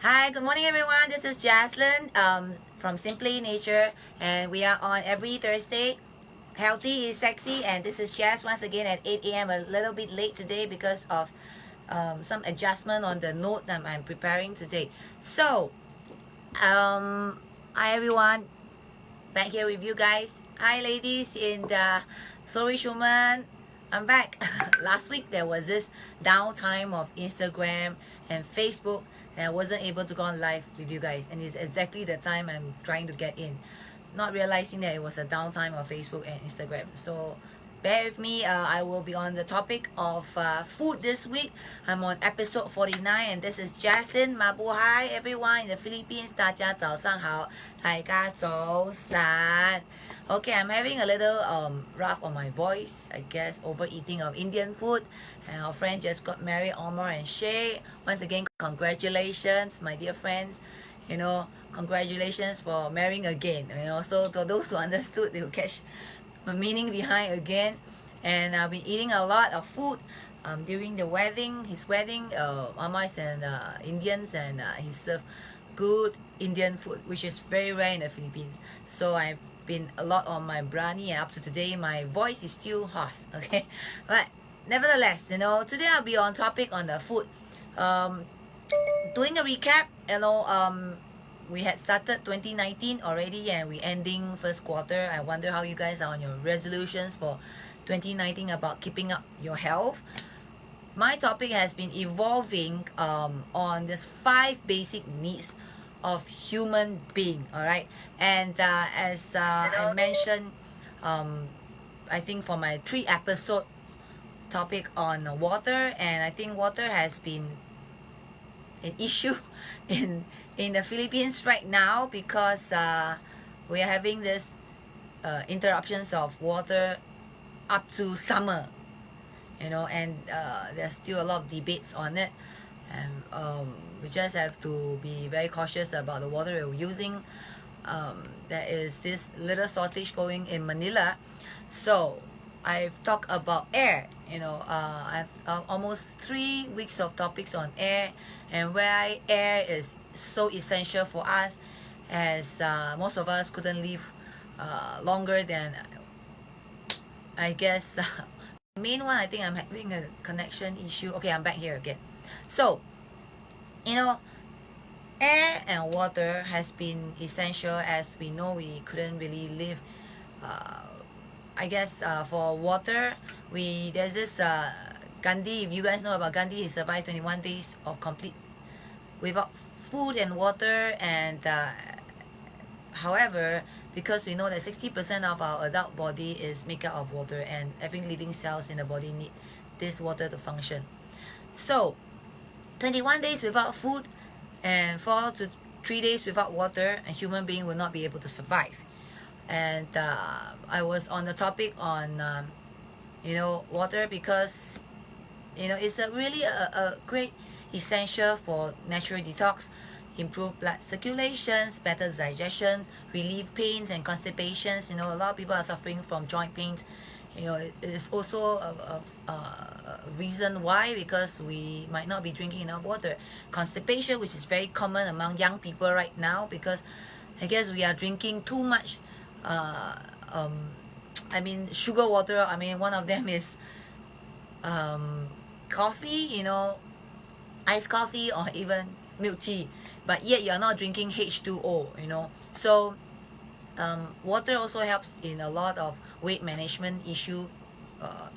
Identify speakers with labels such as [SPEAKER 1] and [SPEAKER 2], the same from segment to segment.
[SPEAKER 1] Hi, good morning everyone. This is Jaslin from Simply Nature, and we are on every Thursday. Healthy is sexy, and this is Jazz once again at 8 a.m. A little bit late today because of some adjustment on the note that I'm preparing today. So, hi everyone, back here with you guys. Hi ladies in the Storage Woman. I'm back. Last week there was this downtime of Instagram and Facebook, and I wasn't able to go on live with you guys, and it's exactly the time I'm trying to get in, not realizing that it was a downtime of Facebook and Instagram. So bear with me. I will be on the topic of food this week. I'm on episode 49, and this is Jaslin. Mabuhay everyone in the Philippines. 大家早上好，大家早安。Okay, I'm having a little rough on my voice, I guess, overeating of Indian food. And our friend just got married, Omar and Shay. Once again, congratulations, my dear friends. You know, congratulations for marrying again. You know, so to those who understood, they will catch the meaning behind again. And I've been eating a lot of food during the wedding. His wedding, Omar is an Indians, and he served good Indian food, which is very rare in the Philippines. So I've been a lot on my brani, and up to today my voice is still hoarse. Okay, but nevertheless, you know, today I'll be on topic on the food. Doing a recap, you know, we had started 2019 already, and we ending first quarter. I wonder how you guys are on your resolutions for 2019 about keeping up your health. My topic has been evolving on this 5 basic needs of human being. All right, and as I mentioned, I think for my 3 episode topic on water, and I think water has been an issue in the Philippines right now because we are having this interruptions of water up to summer, you know, and there's still a lot of debates on it, and we just have to be very cautious about the water we're using. There is this little shortage going in Manila, so I've talked about air. You know, I've almost 3 weeks of topics on air, and why air is so essential for us, as most of us couldn't live longer than, I guess, the main one. I think I'm having a connection issue. Okay, I'm back here again. So, you know, air and water has been essential, as we know we couldn't really live. I guess for water, there's this Gandhi. If you guys know about Gandhi, he survived 21 days of complete without food and water, and however, because we know that 60% of our adult body is made up of water, and every living cells in the body need this water to function. So 21 days without food and 4 to 3 days without water, a human being will not be able to survive. And I was on the topic on you know, water, because you know, it's really a great essential for natural detox, improve blood circulations, better digestion, relieve pains and constipations. You know, a lot of people are suffering from joint pains. You know, it is also a reason why, because we might not be drinking enough water. Constipation, which is very common among young people right now, because I guess we are drinking too much I mean, sugar water. I mean, one of them is coffee, you know, iced coffee, or even milk tea, but yet you're not drinking H2O, you know. So water also helps in a lot of weight management issue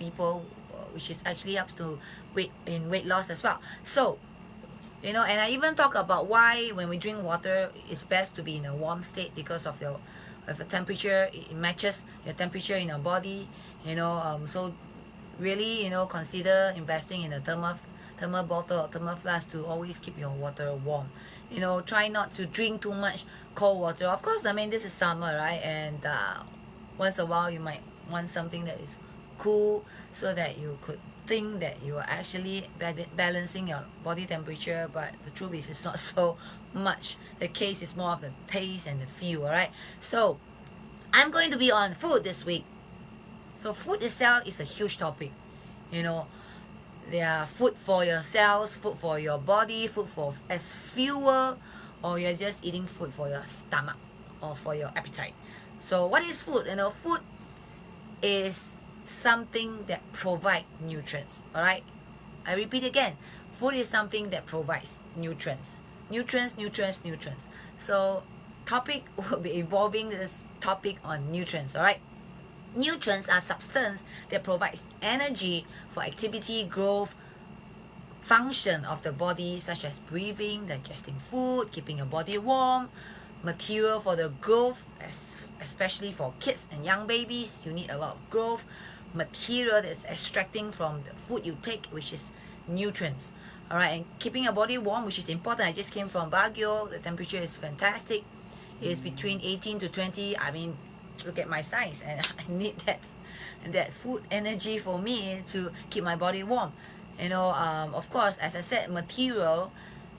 [SPEAKER 1] people, which is actually helps to weight loss as well. So, you know, and I even talk about why when we drink water, it's best to be in a warm state, because of your temperature. It matches your temperature in your body, you know. So really, you know, consider investing in a thermal bottle or thermal flask to always keep your water warm. You know, try not to drink too much cold water. Of course, I mean, this is summer, right? And once a while you might want something that is cool, so that you could think that you are actually balancing your body temperature, but the truth is it's not so much the case. Is more of the taste and the feel. All right, so I'm going to be on food this week. So food itself is a huge topic. You know, They are food for your cells, food for your body, food for as fuel, or you're just eating food for your stomach or for your appetite. So what is food? Food is something that provides nutrients. All right, I repeat again, food is something that provides nutrients. So topic will be evolving this topic on nutrients. All right, nutrients are substance that provides energy for activity, growth, function of the body, such as breathing, digesting food, keeping your body warm, material for the growth, especially for kids and young babies. You need a lot of growth material that's extracting from the food you take, which is nutrients. All right, and keeping your body warm, which is important. I just came from Baguio. The temperature is fantastic. It's between 18 to 20. I mean, look at my size, and I need that food energy for me to keep my body warm. Of course, as I said, material,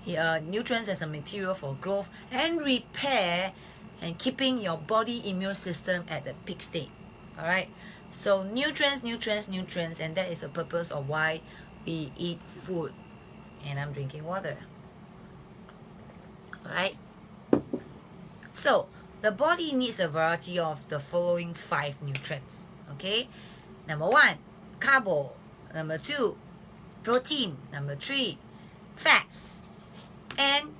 [SPEAKER 1] nutrients as a material for growth and repair, and keeping your body immune system at the peak state. All right, so nutrients, and that is the purpose of why we eat food. And I'm drinking water. All right, so the body needs a variety of the following 5 nutrients. Okay, number 1, carbo. Number 2, protein. Number 3, fats. And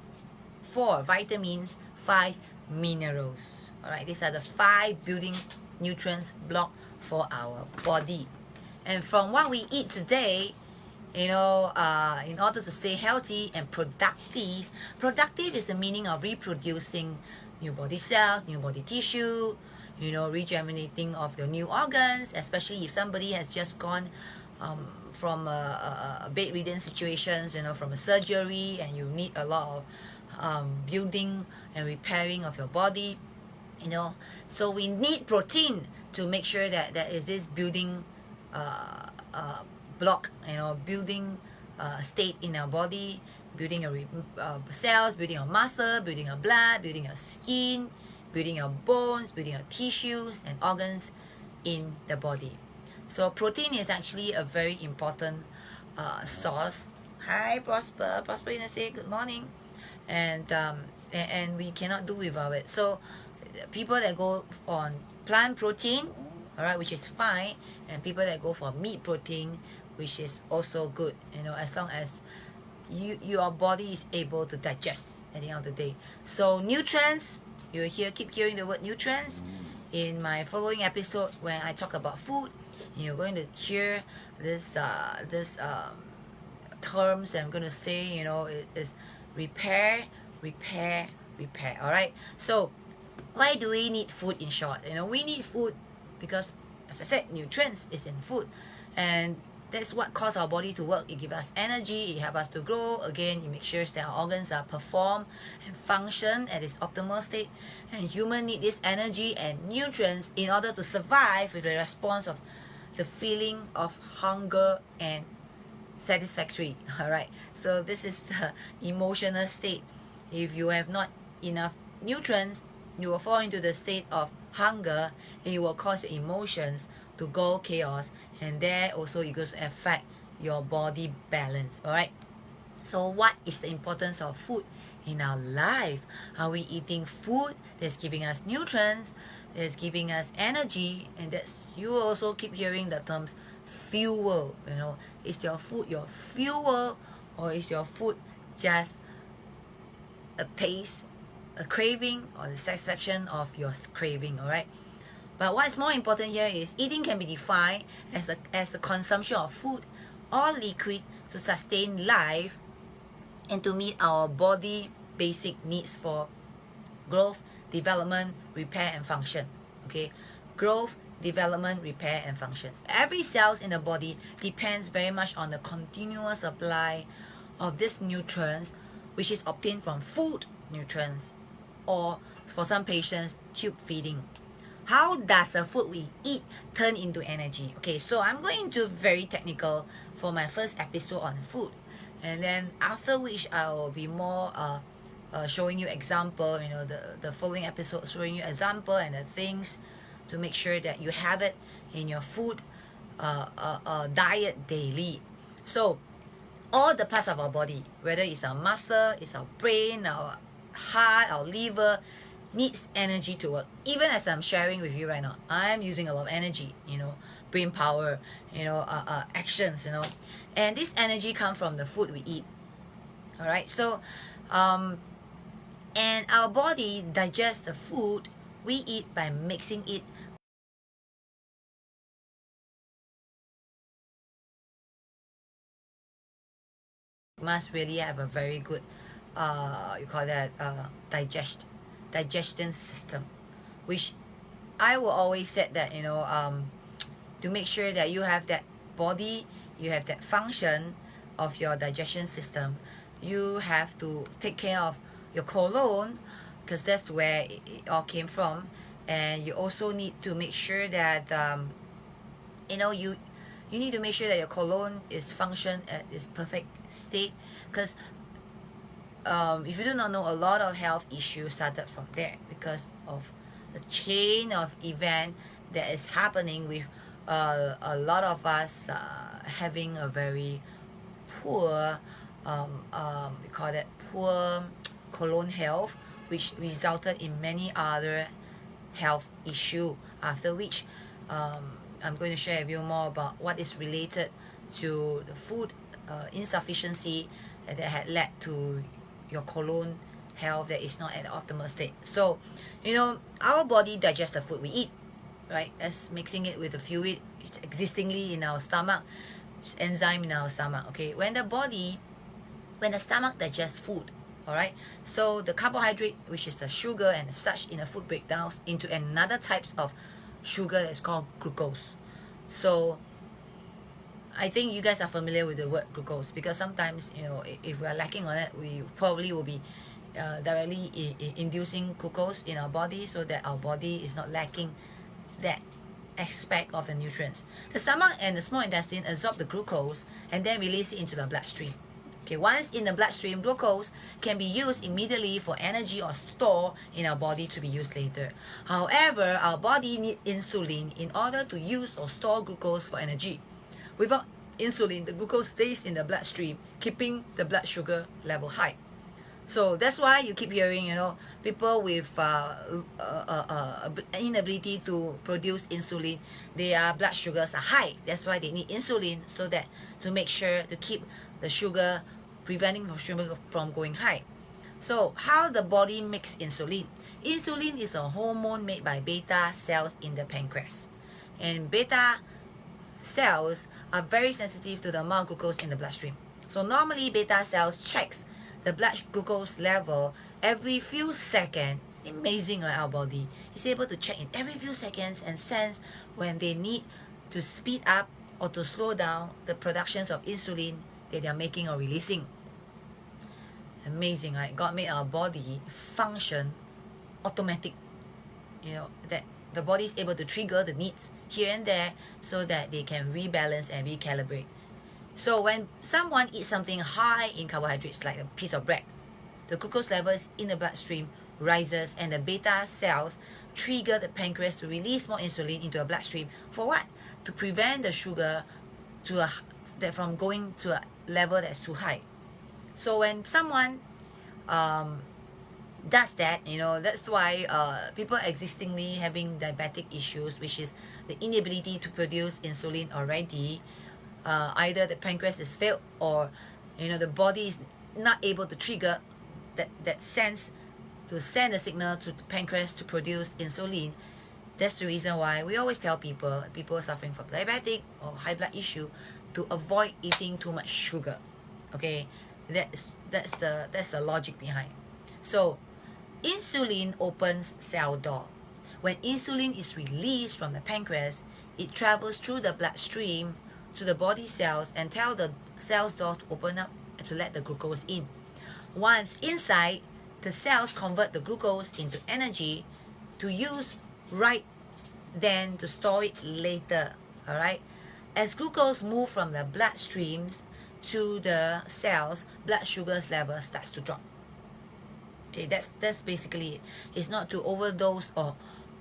[SPEAKER 1] 4, vitamins. 5, minerals. All right, these are the 5 building nutrients block for our body. And from what we eat today, in order to stay healthy and productive is the meaning of reproducing new body cells, new body tissue, regenerating of the new organs, especially if somebody has just gone from a bedridden situations, from a surgery, and you need a lot of building and repairing of your body, so we need protein to make sure that there is this building block, building state in our body, building your cells, building your muscle, building your blood, building your skin, building your bones, building your tissues and organs in the body. So protein is actually a very important source. Hi, Prosper. Prosper, say good morning. And we cannot do without it. So people that go on plant protein, all right, which is fine, and people that go for meat protein, which is also good, as long as your body is able to digest at the end of the day. So nutrients, you keep hearing the word nutrients in my following episode when I talk about food. You're going to hear this terms that I'm going to say. It is repair. All right, so why do we need food? In short, we need food because, as I said, nutrients is in food, and that's what causes our body to work. It gives us energy, it helps us to grow. Again, it makes sure that our organs are perform and function at its optimal state. And humans need this energy and nutrients in order to survive with the response of the feeling of hunger and satisfactory. All right, so this is the emotional state. If you have not enough nutrients, you will fall into the state of hunger, and it will cause your emotions to go chaos, and there also it goes to affect your body balance. All right, so what is the importance of food in our life? Are we eating food that's giving us nutrients, that's giving us energy? And that's, you also keep hearing the terms fuel. Is your food your fuel, or is your food just a taste, a craving, or the satisfaction of your craving? All right, but what's more important here is eating can be defined as the consumption of food or liquid to sustain life and to meet our body basic needs for growth, development, repair, and function. Okay, growth, development, repair, and functions. Every cells in the body depends very much on the continuous supply of these nutrients, which is obtained from food nutrients, or for some patients, tube feeding. How does the food we eat turn into energy? Okay, so I'm going to very technical for my first episode on food, and then after which I will be more showing you example, the following episode showing you example and the things to make sure that you have it in your food diet daily. So all the parts of our body, whether it's our muscle, it's our brain, our heart, our liver, needs energy to work. Even as I'm sharing with you right now, I'm using a lot of energy, brain power, actions, and this energy comes from the food we eat. All right, so and our body digests the food we eat by mixing it must really have a very good digestion system, which I will always say that to make sure that you have that body, you have that function of your digestion system, you have to take care of your colon, because that's where it all came from. And you also need to make sure that you need to make sure that your colon is function at its perfect state, because if you do not know, a lot of health issues started from there because of the chain of event that is happening with a lot of us having a very poor we call that poor colon health, which resulted in many other health issue, after which I'm going to share with you more about what is related to the food insufficiency that had led to your colon health that is not at the optimal state. So our body digests the food we eat, right? As mixing it with the fluid it's existingly in our stomach, it's enzyme in our stomach. Okay, when the stomach digests food, all right, so the carbohydrate, which is the sugar and the starch in the food, breakdowns into another types of sugar that's called glucose. So I think you guys are familiar with the word glucose, because sometimes if we are lacking on it, we probably will be directly inducing glucose in our body, so that our body is not lacking that aspect of the nutrients. The stomach and the small intestine absorb the glucose and then release it into the bloodstream. Okay, once in the bloodstream, glucose can be used immediately for energy or store in our body to be used later. However, our body needs insulin in order to use or store glucose for energy. Without insulin, the glucose stays in the bloodstream, keeping the blood sugar level high. So that's why you keep hearing, people with inability to produce insulin, their blood sugars are high. That's why they need insulin, so that to make sure to keep the sugar, preventing the sugar from going high. So how the body makes insulin? Insulin is a hormone made by beta cells in the pancreas, and beta cells are very sensitive to the amount of glucose in the bloodstream. So normally beta cells checks the blood glucose level every few seconds. It's amazing, right? Our body is able to check in every few seconds and sense when they need to speed up or to slow down the productions of insulin that they are making or releasing. Amazing, right? God made our body function automatic, that the body is able to trigger the needs here and there so that they can rebalance and recalibrate. So when someone eats something high in carbohydrates, like a piece of bread, the glucose levels in the bloodstream rises, and the beta cells trigger the pancreas to release more insulin into the bloodstream. For what? To prevent the sugar from going to a level that's too high. So when someone does that, that's why people existingly having diabetic issues, which is the inability to produce insulin already. Either the pancreas is failed, or the body is not able to trigger that sense to send a signal to the pancreas to produce insulin. That's the reason why we always tell people suffering from diabetic or high blood issue to avoid eating too much sugar. Okay, that's the logic behind. So insulin opens cell door. When insulin is released from the pancreas, it travels through the bloodstream to the body cells and tell the cells door to open up to let the glucose in. Once inside, the cells convert the glucose into energy to use right then to store it later. All right, as glucose move from the bloodstreams to the cells, blood sugars level starts to drop. Okay, that's basically it. It's not to overdose or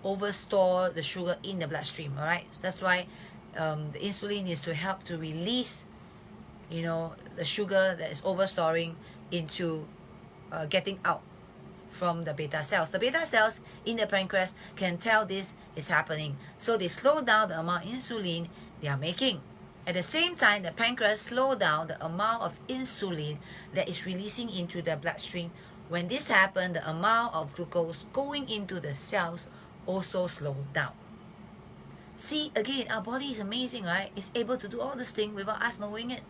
[SPEAKER 1] overstore the sugar in the bloodstream. All right, so that's why the insulin is to help to release the sugar that is overstoring into getting out from the beta cells. The beta cells in the pancreas can tell this is happening, so they slow down the amount of insulin they are making. At the same time, the pancreas slow down the amount of insulin that is releasing into the bloodstream. When this happens, the amount of glucose going into the cells also slow down. See, again, our body is amazing, right? It's able to do all this thing without us knowing it.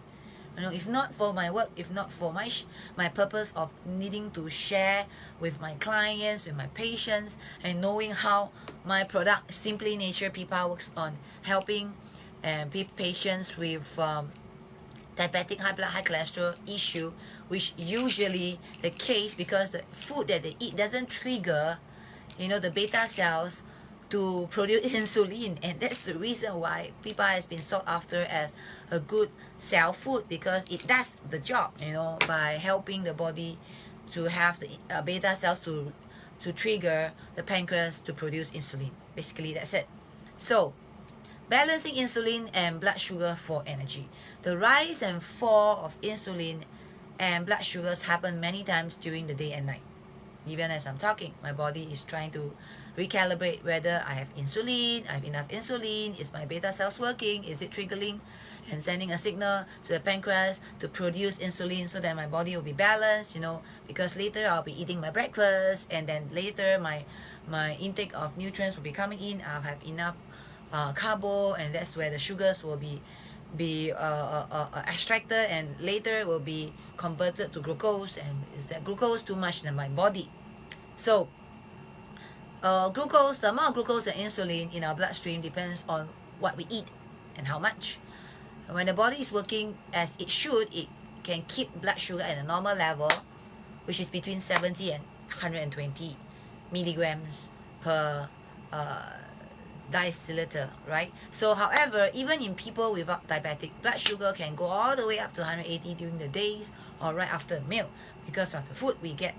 [SPEAKER 1] If not for my work, if not for my purpose of needing to share with my clients, with my patients, and knowing how my product Simply Nature PPAR works on helping patients with diabetic, high blood, high cholesterol issue, which usually the case because the food that they eat doesn't trigger the beta cells to produce insulin, and that's the reason why PPAR has been sought after as a good cell food, because it does the job by helping the body to have the beta cells to trigger the pancreas to produce insulin. Basically, that's it. So balancing insulin and blood sugar for energy. The rise and fall of insulin and blood sugars happen many times during the day and night. Even as I'm talking, my body is trying to recalibrate whether I have insulin, I have enough insulin, is my beta cells working, is it triggering and sending a signal to the pancreas to produce insulin so that my body will be balanced, because later I'll be eating my breakfast, and then later my intake of nutrients will be coming in, I'll have enough carbo, and that's where the sugars will be extracted and later will be converted to glucose, and is that glucose too much in my body? So the amount of glucose and insulin in our bloodstream depends on what we eat and how much. When the body is working as it should, it can keep blood sugar at a normal level, which is between 70 and 120 milligrams per deciliter, right? So however, even in people without diabetic, blood sugar can go all the way up to 180 during the days or right after a meal, because of the food we get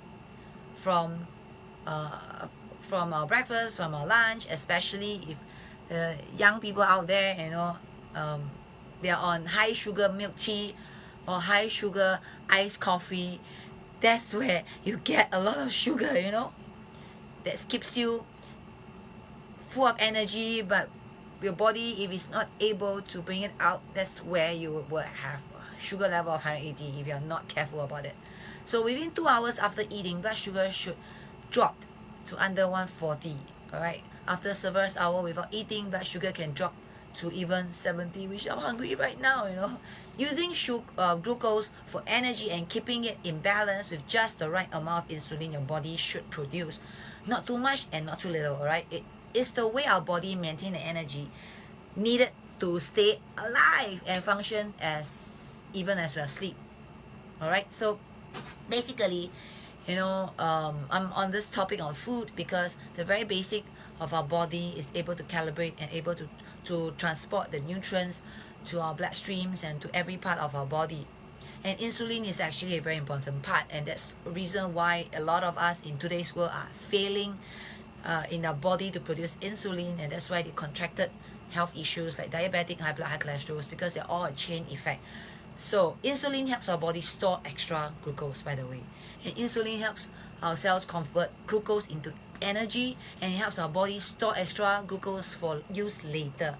[SPEAKER 1] from our breakfast, from our lunch, especially if young people out there, they are on high sugar milk tea or high sugar iced coffee. That's where you get a lot of sugar, that keeps you full of energy, but your body, if it's not able to bring it out, that's where you will have a sugar level of 180 if you're not careful about it. So within 2 hours after eating, blood sugar should drop to under 140. Alright, after several hours without eating, blood sugar can drop to even 70, which I'm hungry right now. Using glucose for energy and keeping it in balance with just the right amount of insulin your body should produce, not too much and not too little. Alright, it is the way our body maintain the energy needed to stay alive and function even as we're asleep. Alright, so basically, I'm on this topic on food because the very basic of our body is able to calibrate and able to transport the nutrients to our bloodstreams and to every part of our body. And insulin is actually a very important part, and that's the reason why a lot of us in today's world are failing in our body to produce insulin, and that's why they contracted health issues like diabetic, high blood, high cholesterol, because they're all a chain effect. So insulin helps our body store extra glucose, by the way, and insulin helps our cells convert glucose into energy, and it helps our body store extra glucose for use later.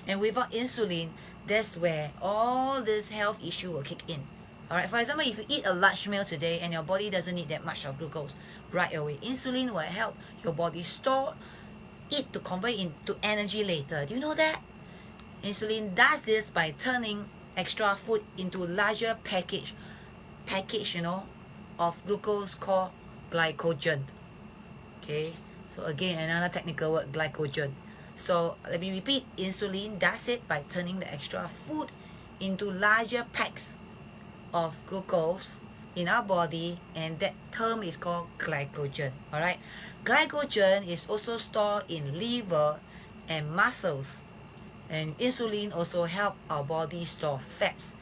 [SPEAKER 1] And without insulin, that's where all this health issue will kick in. Alright, for example, if you eat a large meal today and your body doesn't need that much of glucose right away, insulin will help your body store it to convert into energy later. Do you know that? Insulin does this by turning extra food into larger package of glucose called glycogen. Okay, so again, another technical word, glycogen. So let me repeat, insulin does it by turning the extra food into larger packs of glucose in our body, and that term is called glycogen. Alright, glycogen is also stored in liver and muscles, and insulin also help our body store fats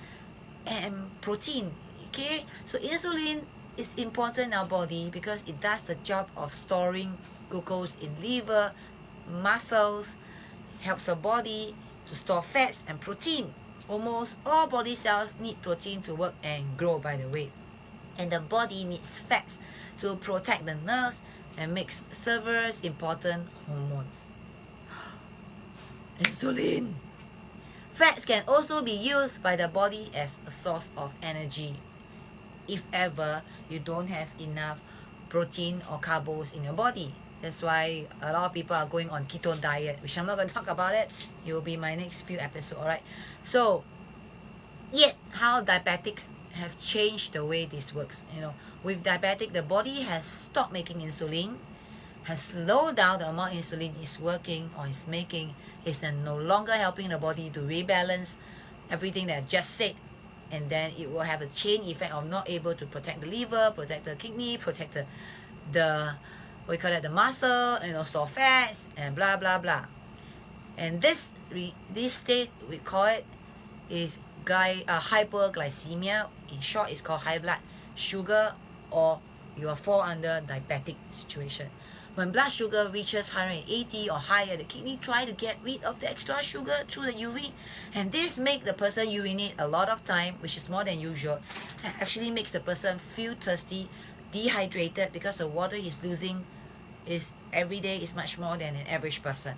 [SPEAKER 1] and protein. Okay, so insulin is important in our body because it does the job of storing glucose in liver, muscles, helps our body to store fats and protein. Almost all body cells need protein to work and grow, by the way. And the body needs fats to protect the nerves and makes several important hormones. Insulin. Fats can also be used by the body as a source of energy if ever you don't have enough protein or carbs in your body. That's why a lot of people are going on keto diet, which I'm not going to talk about it. It will be my next few episodes, alright? So, yet how diabetics have changed the way this works. With diabetic, the body has stopped making insulin, has slowed down the amount insulin is working or is making, is then no longer helping the body to rebalance everything that I just said. And then it will have a chain effect of not able to protect the liver, protect the kidney, protect the what we call it, the muscle, store fats, and blah blah blah. And this state, we call it, is hyperglycemia. In short, it's called high blood sugar, or you will fall under diabetic situation. When blood sugar reaches 180 or higher, the kidney try to get rid of the extra sugar through the urine, and this makes the person urinate a lot of time, which is more than usual, and actually makes the person feel thirsty, dehydrated, because the water he's losing is every day is much more than an average person.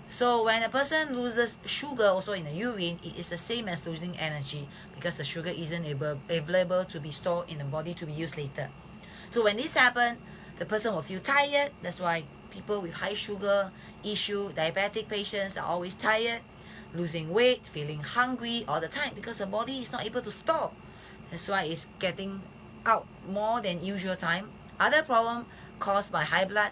[SPEAKER 1] So when a person loses sugar also in the urine, it is the same as losing energy, because the sugar isn't available to be stored in the body to be used later. So when this happens, the person will feel tired. That's why people with high sugar issue, diabetic patients, are always tired, losing weight, feeling hungry all the time, because the body is not able to store. That's why it's getting out more than usual time. Other problems caused by high blood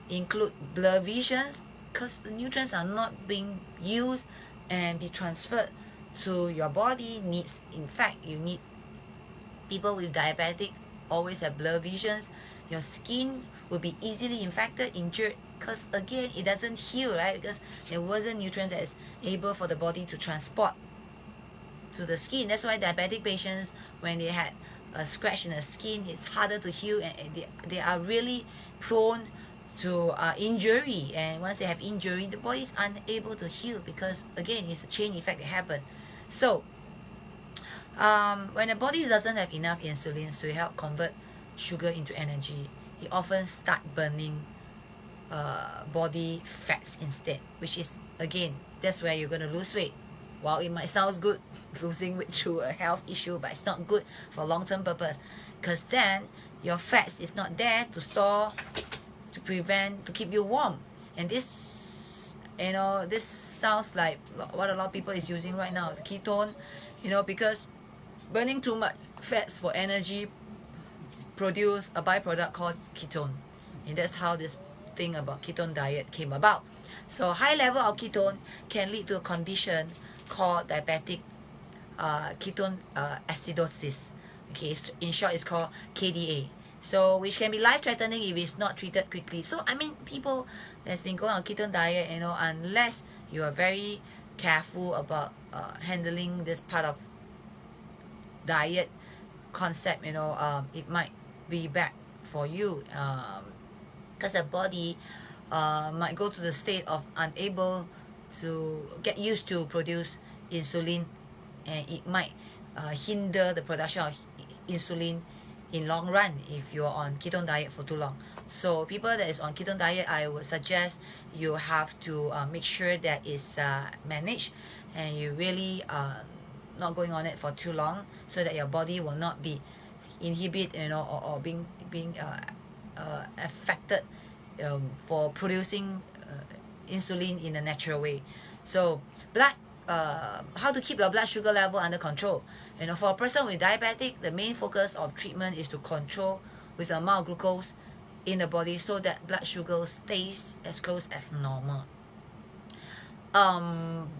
[SPEAKER 1] include blurred visions, because the nutrients are not being used and be transferred to your body needs. In fact, you need people with diabetic always have blurred visions. Your skin will be easily infected, injured, because again, it doesn't heal, right? Because there wasn't nutrients that is able for the body to transport to the skin. That's why diabetic patients, when they had a scratch in the skin, it's harder to heal, and they are really prone to injury. And once they have injury, the body is unable to heal, because again, it's a chain effect that happen. So when the body doesn't have enough insulin to help convert sugar into energy, it often start burning body fats instead, which is, again, that's where you're going to lose weight. While it might sound good, losing weight through a health issue, but it's not good for long-term purpose, because then your fats is not there to store, to keep you warm. And this sounds like what a lot of people is using right now, the ketone, because burning too much fats for energy produce a byproduct called ketone. And that's how this thing about ketone diet came about. So high level of ketone can lead to a condition called diabetic ketone acidosis. Okay, in short, it's called KDA. So which can be life-threatening if it's not treated quickly. So people that's been going on ketone diet, unless you are very careful about handling this part of diet concept, it might be bad for you, because the body might go to the state of unable to get used to produce insulin, and it might hinder the production of insulin in long run if you're on ketone diet for too long. So people that is on ketone diet, I would suggest you have to make sure that it's managed, and you really not going on it for too long, so that your body will not be inhibited, or being affected for producing insulin in a natural way. So how to keep your blood sugar level under control. For a person with diabetic, the main focus of treatment is to control with the amount of glucose in the body, so that blood sugar stays as close as normal.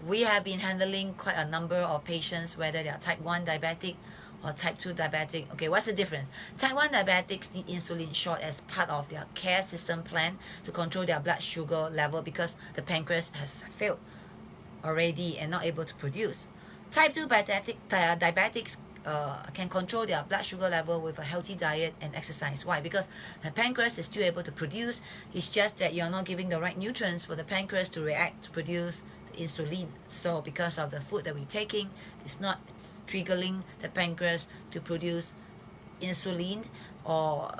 [SPEAKER 1] We have been handling quite a number of patients, whether they are type 1 diabetic or type 2 diabetic. Okay, what's the difference? Type 1 diabetics need insulin shot as part of their care system plan to control their blood sugar level, because the pancreas has failed already and not able to produce. Type 2 diabetics can control their blood sugar level with a healthy diet and exercise. Why? Because the pancreas is still able to produce. It's just that you're not giving the right nutrients for the pancreas to react to produce the insulin. So because of the food that we're taking, it's not triggering the pancreas to produce insulin, or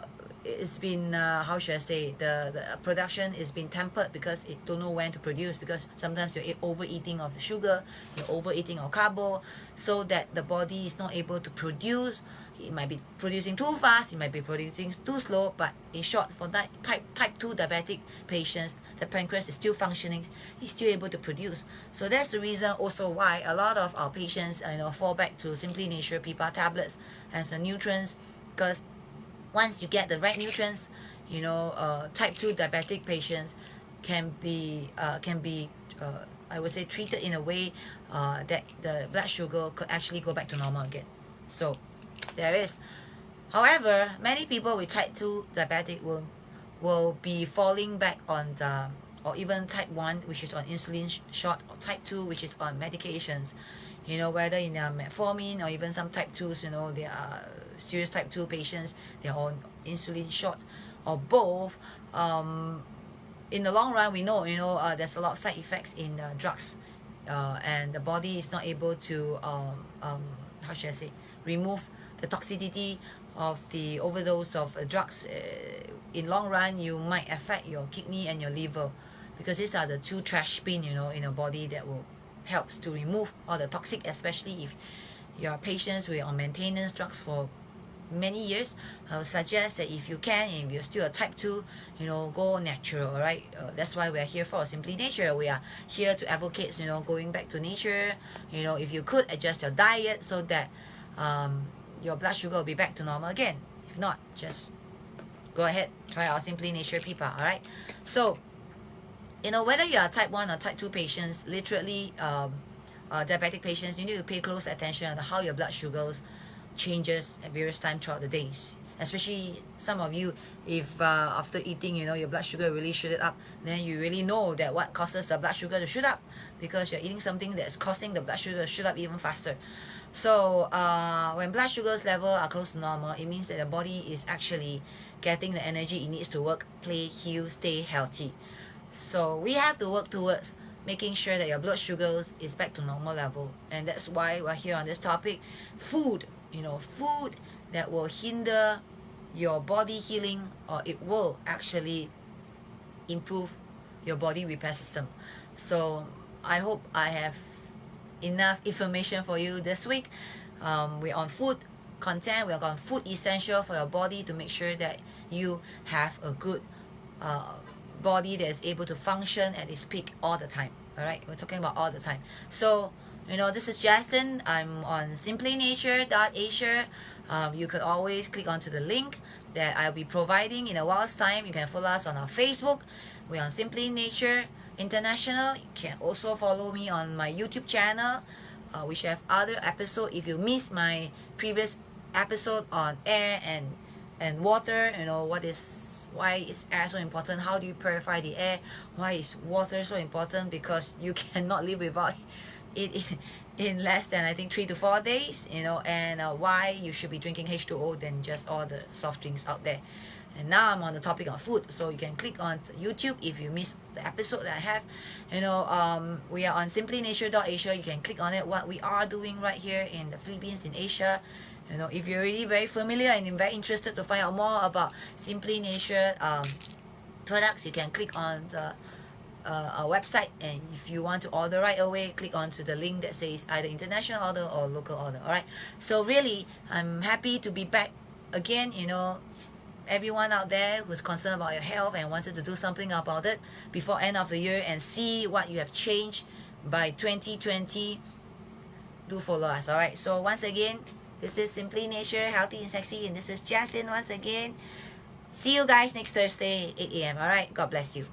[SPEAKER 1] it's been how should I say, the production is been tempered because it don't know when to produce, because sometimes you're overeating of the sugar, you're overeating of carbo, so that the body is not able to produce. It might be producing too fast, it might be producing too slow, but in short, for that type 2 diabetic patients, the pancreas is still functioning, it's still able to produce. So that's the reason also why a lot of our patients fall back to Simply Nature PPAR tablets as a nutrients, because once you get the right nutrients, type 2 diabetic patients can be I would say treated in a way that the blood sugar could actually go back to normal again. So there is. However, many people with type 2 diabetic will be falling back on the, or even type 1, which is on insulin shot, or type 2, which is on medications, whether in metformin, or even some type 2s, they are serious type 2 patients, they're on insulin shot, or both. In the long run, we know there's a lot of side effects in drugs, and the body is not able to how should I say, remove the toxicity of the overdose of drugs. In long run, you might affect your kidney and your liver, because these are the two trash bin in your body that will helps to remove all the toxic, especially if your patients who are on maintenance drugs for many years. I would suggest that if you can, if you're still a type 2, go natural. All right, that's why we're here for Simply Nature. We are here to advocate going back to nature. If you could adjust your diet so that your blood sugar will be back to normal again. If not, just go ahead, try our Simply Nature PPAR. All right, so whether you are type 1 or type 2 patients, literally diabetic patients, you need to pay close attention on how your blood sugars changes at various times throughout the days. Especially some of you, if after eating, your blood sugar really shooted up, then you really know that what causes the blood sugar to shoot up, because you're eating something that's causing the blood sugar to shoot up even faster. So when blood sugars level are close to normal, it means that the body is actually getting the energy it needs to work, play, heal, stay healthy. So we have to work towards making sure that your blood sugars is back to normal level, and that's why we're here on this topic. Food, food that will hinder your body healing, or it will actually improve your body repair system. So I hope I have enough information for you this week. We're on food content, we're on food essential for your body to make sure that you have a good body that is able to function at its peak all the time. All right, we're talking about all the time. So this is Jaslin. I'm on simplynature.asia. You could always click onto the link that I'll be providing in a while's time. You can follow us on our Facebook. We're on Simply Nature International. You can also follow me on my YouTube channel, which have other episodes. If you missed my previous episode on air and water, why is air so important? How do you purify the air? Why is water so important? Because you cannot live without it in less than, I think, 3 to 4 days, and why you should be drinking H2O than just all the soft drinks out there. And now I'm on the topic of food, so you can click on YouTube if you missed the episode that I have. We are on simplynature.asia. You can click on it, what we are doing right here in the Philippines, in Asia. If you're really very familiar and very interested to find out more about Simply Nature products, you can click on the our website, and if you want to order right away, click onto the link that says either international order or local order. All right, so really I'm happy to be back again. Everyone out there who's concerned about your health and wanted to do something about it before end of the year and see what you have changed by 2020, do follow us. All right, so once again, this is Simply Nature, healthy and sexy, and this is Jaslin once again. See you guys next Thursday, 8 a.m. All right, God bless you.